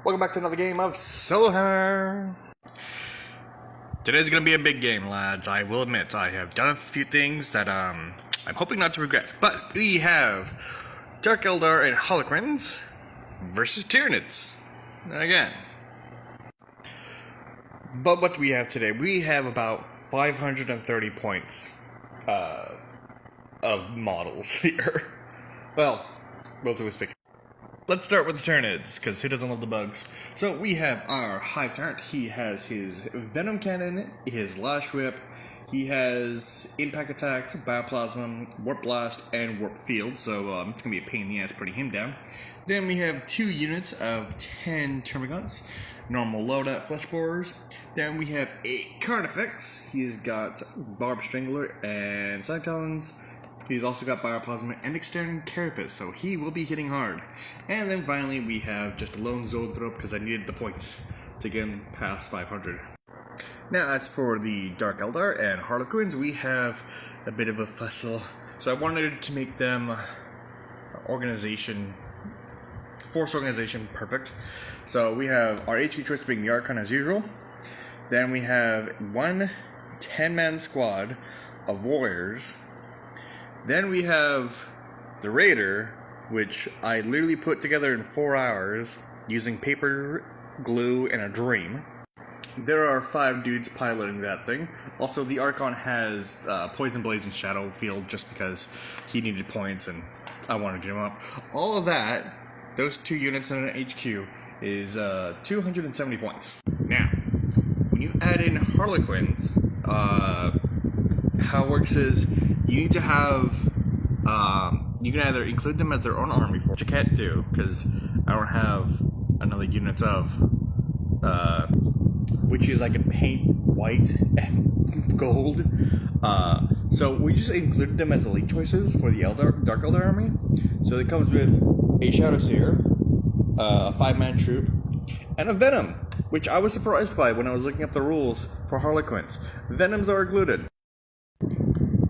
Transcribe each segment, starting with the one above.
Welcome back to another game of Warhammer. Today's gonna be a big game, lads. I will admit, I have done a few things that I'm hoping not to regret. But we have Dark Eldar and Harlequins versus Tyranids. Again. But what do we have today? We have about 530 points of models here. Well, relatively speaking. Let's start with the Tyranids, because who doesn't love the bugs? So we have our Hive tyrant. He has his Venom cannon, his Lash Whip, he has Impact Attack, Bioplasma, Warp Blast, and Warp Field, so it's going to be a pain in the ass putting him down. Then we have 2 units of 10 Termagants, normal loadout Flesh Borers. Then we have a Carnifex. He's got Barb Strangler and Side Talons. He's also got Bioplasma and Extended Carapace, so he will be hitting hard. And then finally we have just a lone Zoanthrope because I needed the points to get him past 500. Now as for the Dark Eldar and Harlequins, we have a bit of a fussle. So I wanted to make them force organization perfect. So we have our HQ choice being the Archon as usual. Then we have one 10-man squad of warriors. Then we have the Raider, which I literally put together in 4 hours using paper, glue, and a dream. There are 5 dudes piloting that thing. Also, the Archon has Poison Blaze and Shadow Field just because he needed points and I wanted to get him up. All of that, those 2 units in an HQ, is 270 points. Now, when you add in Harlequins, how it works is you need to have, you can either include them as their own army force, which you can't do because I don't have another unit of, which is I can paint white and gold. So we just included them as elite choices for the Dark Eldar army. So it comes with a Shadowseer, a 5-man Troupe, and a Venom, which I was surprised by when I was looking up the rules for Harlequins. Venoms are included.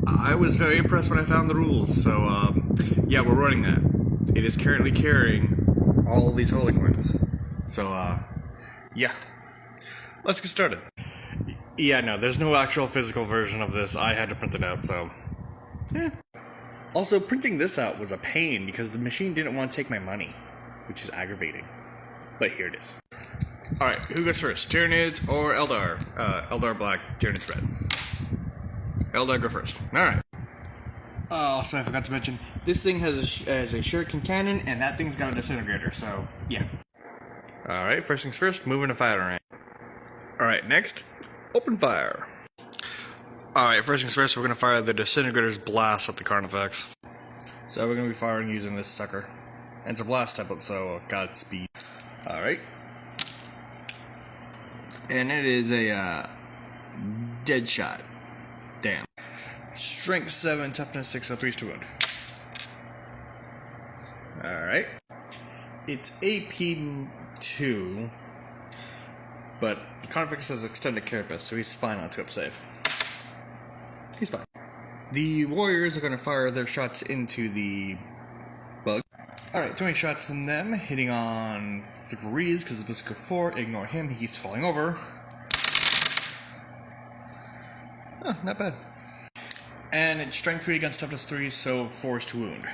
I was very impressed when I found the rules, so yeah, we're running that. It is currently carrying all of these Harlequins. So yeah. Let's get started. Yeah, no, there's no actual physical version of this. I had to print it out, so yeah. Also, printing this out was a pain because the machine didn't want to take my money, which is aggravating. But here it is. Alright, who goes first? Tyranids or Eldar? Eldar black, Tyranids red. Eldar, go first. Alright. Also, I forgot to mention, this thing has a shuriken cannon, and that thing's got a disintegrator, so yeah. Alright, first things first, moving to fighting range. Alright, next, open fire. Alright, first things first, we're going to fire the disintegrator's blast at the Carnifex. So we're going to be firing using this sucker. And it's a blast template, so Godspeed. Alright. And it is a dead shot. Damn. Strength 7, toughness 6, so 3 to wound. Alright. It's AP 2, but the Carnifex has extended carapace, so he's fine on 2-up save. He's fine. The warriors are going to fire their shots into the bug. Alright, 20 shots from them, hitting on 3s because it was go 4. Ignore him, he keeps falling over. Oh, not bad. And it's strength 3 against toughness 3, so 4 to wound.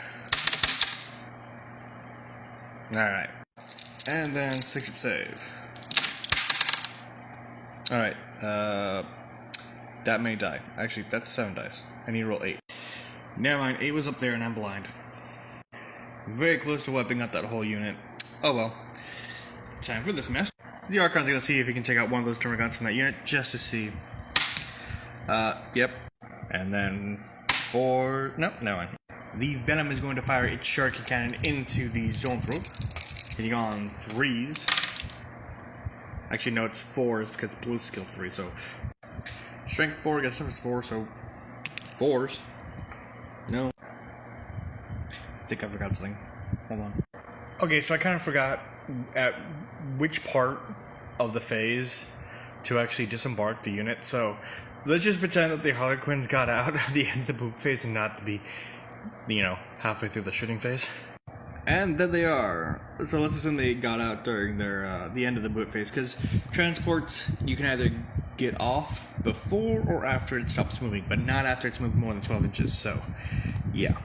Alright. And then 6-up save. Alright, that may die. Actually, that's 7 dice. I need to roll 8. Never mind, 8 was up there and I'm blind. Very close to wiping out that whole unit. Oh well. Time for this mess. The Archon's gonna see if he can take out one of those Termagants from that unit, just to see. Yep. And then 4... Nope, never mind. The Venom is going to fire its shuriken cannon into the Zoanthrope, hitting on 3s. Actually, no, it's 4s because blue skill 3, so... Strength 4 against toughness 4, so... 4s. No. I think I forgot something. Hold on. Okay, so I kind of forgot at which part of the phase to actually disembark the unit, so... Let's just pretend that the Harlequins got out at the end of the boot phase and not to be, halfway through the shooting phase. And there they are. So let's assume they got out during their the end of the boot phase, because transports you can either get off before or after it stops moving, but not after it's moved more than 12 inches. So, yeah.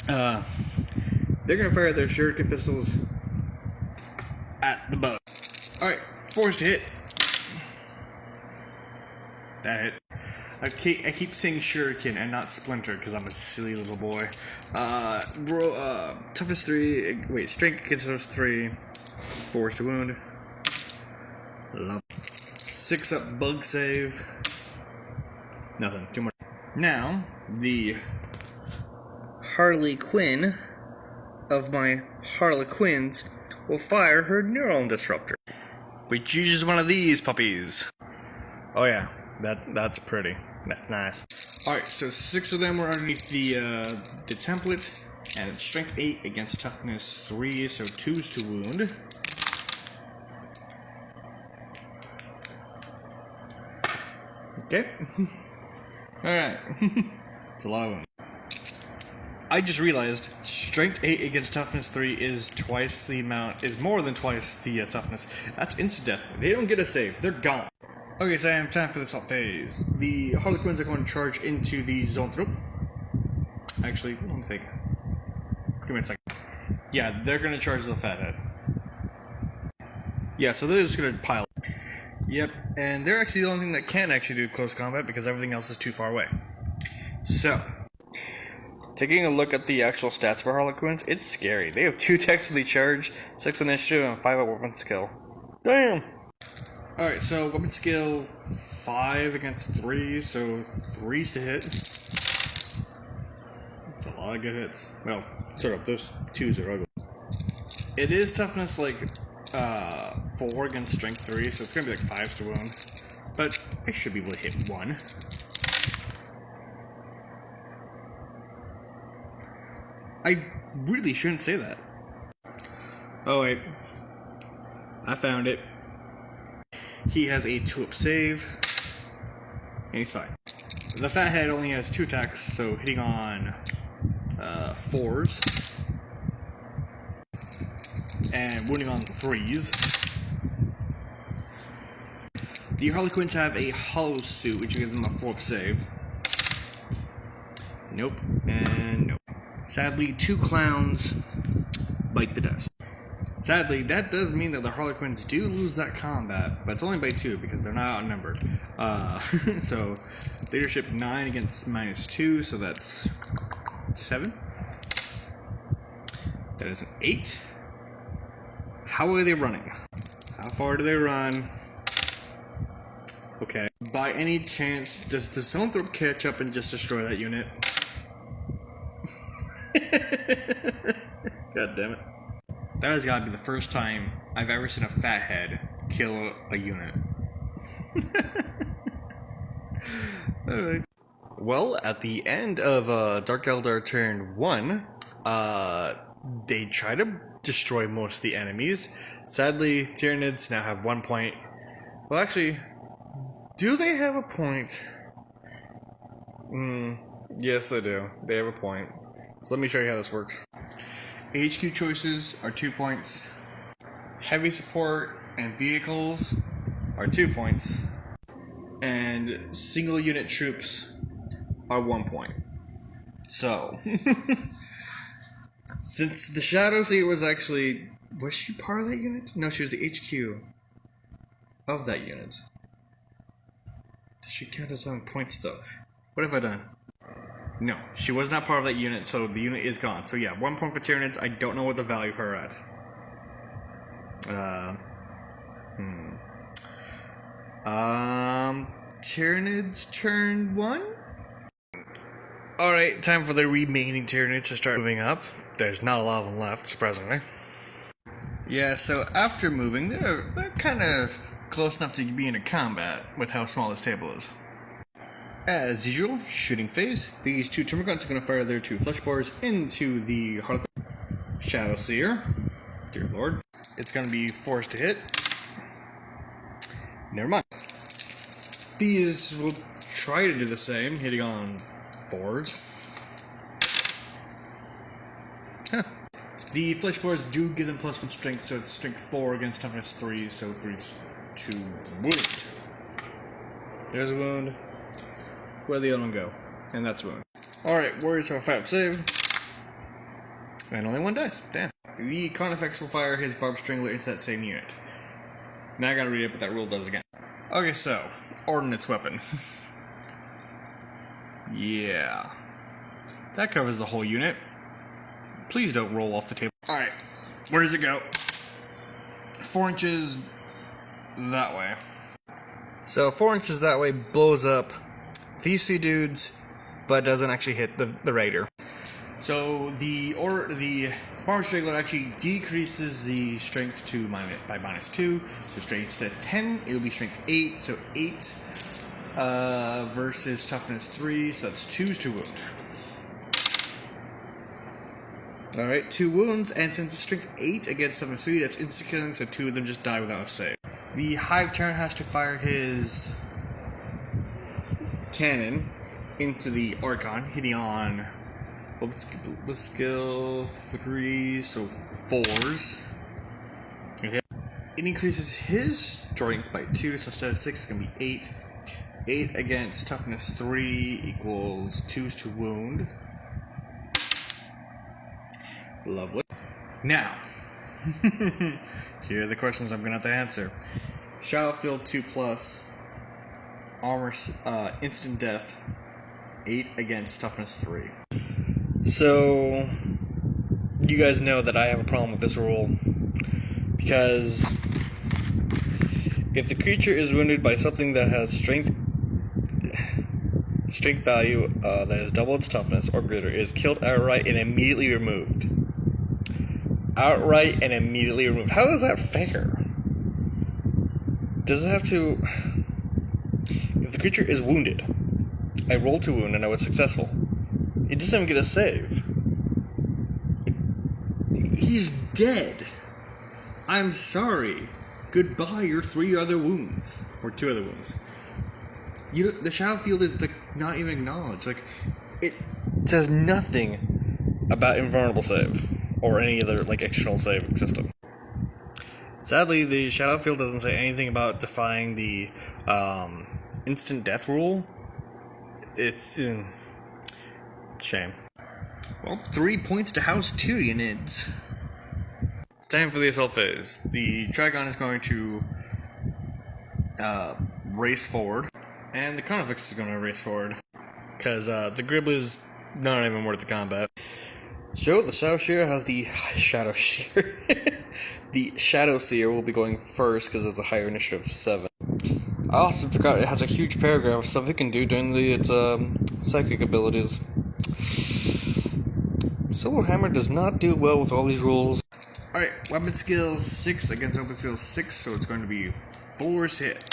They're gonna fire their shuriken pistols at the boat. All right, forced to hit. That hit. I keep saying shuriken and not splinter because I'm a silly little boy. Toughness 3. Wait, strength against those 3. Force to wound. Love. 6 up bug save. Nothing. 2 more. Now the Harlequin of my Harlequins will fire her neuron disruptor. We choose one of these puppies. Oh yeah. That's pretty. That's nice. Alright, so 6 of them were underneath the template, and it's strength 8 against toughness 3, so 2's to wound. Okay. Alright. It's a lot of wound. I just realized strength 8 against toughness 3 is twice the amount, is more than twice the toughness. That's instant death. They don't get a save. They're gone. Okay, so I have time for the assault phase. The Harlequins are going to charge into the Zoanthrope. Actually, let me think. Give me a second. Yeah, they're going to charge the fathead. Yeah, so they're just going to pile. Yep, and they're actually the only thing that can actually do close combat because everything else is too far away. So, taking a look at the actual stats for Harlequins, it's scary. They have 2 technically charged, 6 initiative, and 5 at weapon skill. Damn! Alright, so weapon skill 5 against 3, so 3's to hit. That's a lot of good hits. Well, sort of, those 2's are ugly. It is toughness like 4 against strength 3, so it's gonna be like 5's to wound. But I should be able to hit 1. I really shouldn't say that. Oh wait, I found it. He has a 2-up save, and he's fine. The fathead only has 2 attacks, so hitting on 4s, and wounding on 3s. The Harlequins have a hollow suit, which gives them a 4-up save. Nope, and nope. Sadly, 2 clowns bite the dust. Sadly, that does mean that the Harlequins do lose that combat, but it's only by 2 because they're not outnumbered. So, leadership 9 against -2, so that's 7. That is an 8. How are they running? How far do they run? Okay. By any chance, does the Zoanthrope catch up and just destroy that unit? God damn it. That has got to be the first time I've ever seen a fathead kill a unit. Alright. Well, at the end of Dark Eldar turn 1, they try to destroy most of the enemies. Sadly, Tyranids now have 1 point. Well, actually, do they have a point? Yes, they do. They have a point. So let me show you how this works. HQ choices are 2 points. Heavy support and vehicles are 2 points. And single unit troops are 1 point. So, since the Shadowseer was she part of that unit? No, she was the HQ of that unit. Does she count as having points though? What have I done? No, she was not part of that unit, so the unit is gone. So yeah, 1 point for Tyranids. I don't know what the value of her at. Tyranids turn 1? Alright, time for the remaining Tyranids to start moving up. There's not a lot of them left, surprisingly. Yeah, so after moving, they're kind of close enough to be into combat with how small this table is. As usual, shooting phase. These 2 Termagants are going to fire their 2 flesh bars into the Harlequin. Shadowseer. Dear lord. It's going to be forced to hit. Never mind. These will try to do the same, hitting on 4s. Huh. The flesh boards do give them +1 strength, so it's strength 4 against toughness 3, so 3's to wound. There's a wound. Where'd the other one go? And that's a wound. Alright, warriors have a 5 save. And only 1 dice. Damn. The Carnifex will fire his Barbed Strangler into that same unit. Now I gotta read it, but that rule does again. Okay, so, ordnance weapon. Yeah. That covers the whole unit. Please don't roll off the table. Alright, where does it go? 4 inches that way. So 4 inches that way blows up these 2 dudes, but doesn't actually hit the raider. So the Barbed Strangler actually decreases the strength to by -2. So strength instead of 10, it'll be strength 8. So 8 versus toughness 3. So that's 2's to wound. Alright, 2 wounds, and since it's strength 8 against toughness 3, that's instant killing. So 2 of them just die without a save. The Hive Tyrant has to fire his cannon into the Archon, hitting on with skill 3, so 4s. Okay. It increases his strength by 2, so instead of 6, it's going to be 8. 8 against toughness 3 equals 2's to wound. Lovely. Now, here are the questions I'm going to have to answer. Shadowfield 2+, armor, instant death, 8 against toughness 3. So, you guys know that I have a problem with this rule, because if the creature is wounded by something that has strength value that is double its toughness or greater, it is killed outright and immediately removed. Outright and immediately removed. How is that fair? Does it have to... If the creature is wounded, I roll to wound and I was successful. It doesn't even get a save. He's dead. I'm sorry. Goodbye, your 3 other wounds. Or 2 other wounds. The Shadowfield is not even acknowledged. It says nothing about invulnerable save. Or any other external save system. Sadly, the Shadowfield doesn't say anything about defying the instant death rule. It's shame. Well, 3 points to House Tyranids. Time for the assault phase. The Dragon is going to race forward, and the Carnifex is going to race forward, because the Gribble is not even worth the combat. So the Shadowseer has the Shadowseer. The Shadowseer will be going first because it's a higher initiative of 7. I also forgot it has a huge paragraph of stuff it can do during its psychic abilities. So Warhammer does not do well with all these rules. Alright, weapon skill 6 against open skill 6, so it's going to be 4's hit.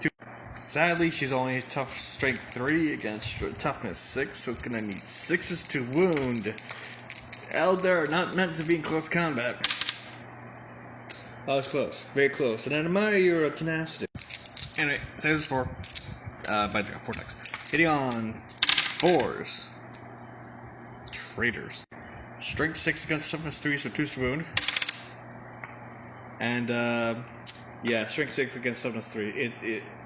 2. Sadly, she's only tough strength 3 against toughness 6, so it's going to need 6's to wound. Eldar, not meant to be in close combat. Oh, it's close. Very close. And I admire your tenacity. Anyway, save this 4. But it's got 4 attacks. Hitting on 4s. Traitors. Strength 6 against toughness 3, so 2's to wound. And, yeah, strength 6 against toughness 3.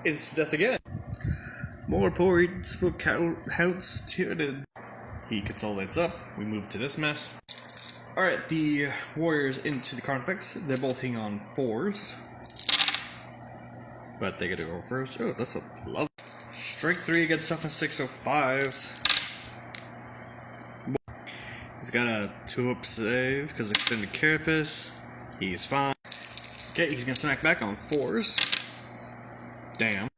It's death again. More points for House Tyranid. He consolidates up. We move to this mess. Alright, the warriors into the Carnifex. They're both hitting on 4s. But they get to go first. Oh, that's a love. Strength 3 against toughness 6, so 5s. He's got a 2-up save because extended carapace. He's fine. Okay, he's gonna smack back on 4s. Damn.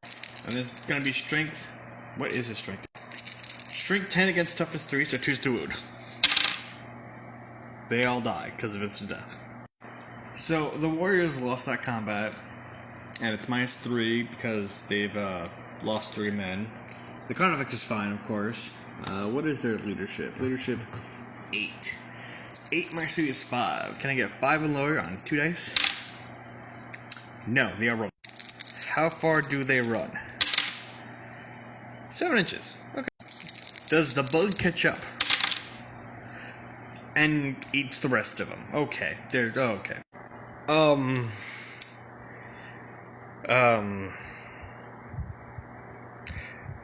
And it's gonna be strength. What is his strength? Strength 10 against toughness 3, so 2's to wound. They all die because of instant death. So the warriors lost that combat, and it's -3 because they've lost 3 men. The Carnifex is fine, of course. What is their leadership? Leadership 8. 8 minus 3 is 5. Can I get 5 and lower on 2 dice? No, they are rolling. How far do they run? 7 inches. Okay. Does the bug catch up? and eats the rest of them. Okay, there. Okay.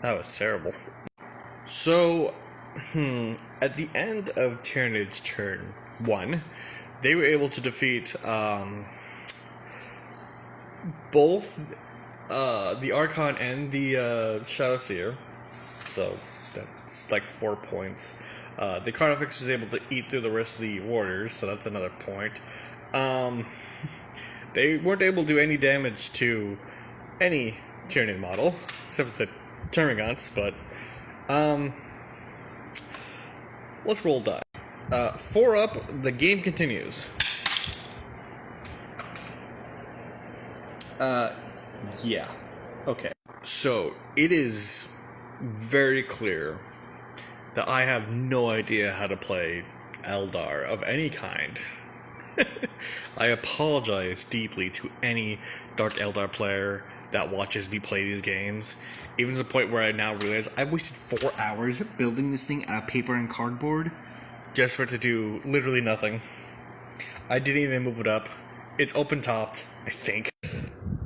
That was terrible. So, at the end of Tyranid's turn 1, they were able to defeat both the Archon and the Shadowseer. So that's like 4 points. The Carnifex was able to eat through the rest of the warriors, so that's another point. They weren't able to do any damage to any Tyranid model, except for the Termagants, but let's roll die. 4 up, the game continues. Yeah. Okay. So, it is very clear that I have no idea how to play Eldar of any kind. I apologize deeply to any Dark Eldar player that watches me play these games, even to the point where I now realize I've wasted 4 hours building this thing out of paper and cardboard just for it to do literally nothing. I didn't even move it up. It's open-topped, I think.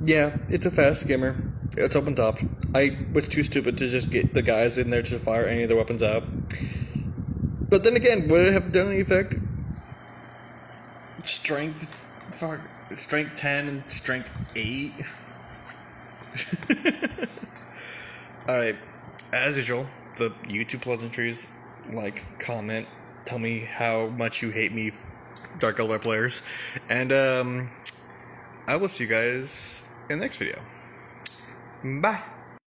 Yeah, it's a fast skimmer. It's open-topped. I was too stupid to just get the guys in there to fire any of their weapons out. But then again, would it have done any effect? Strength 10 and strength 8. Alright, as usual, the YouTube pleasantries, like, comment, tell me how much you hate me, Dark Eldar players, and I will see you guys in the next video. Bye!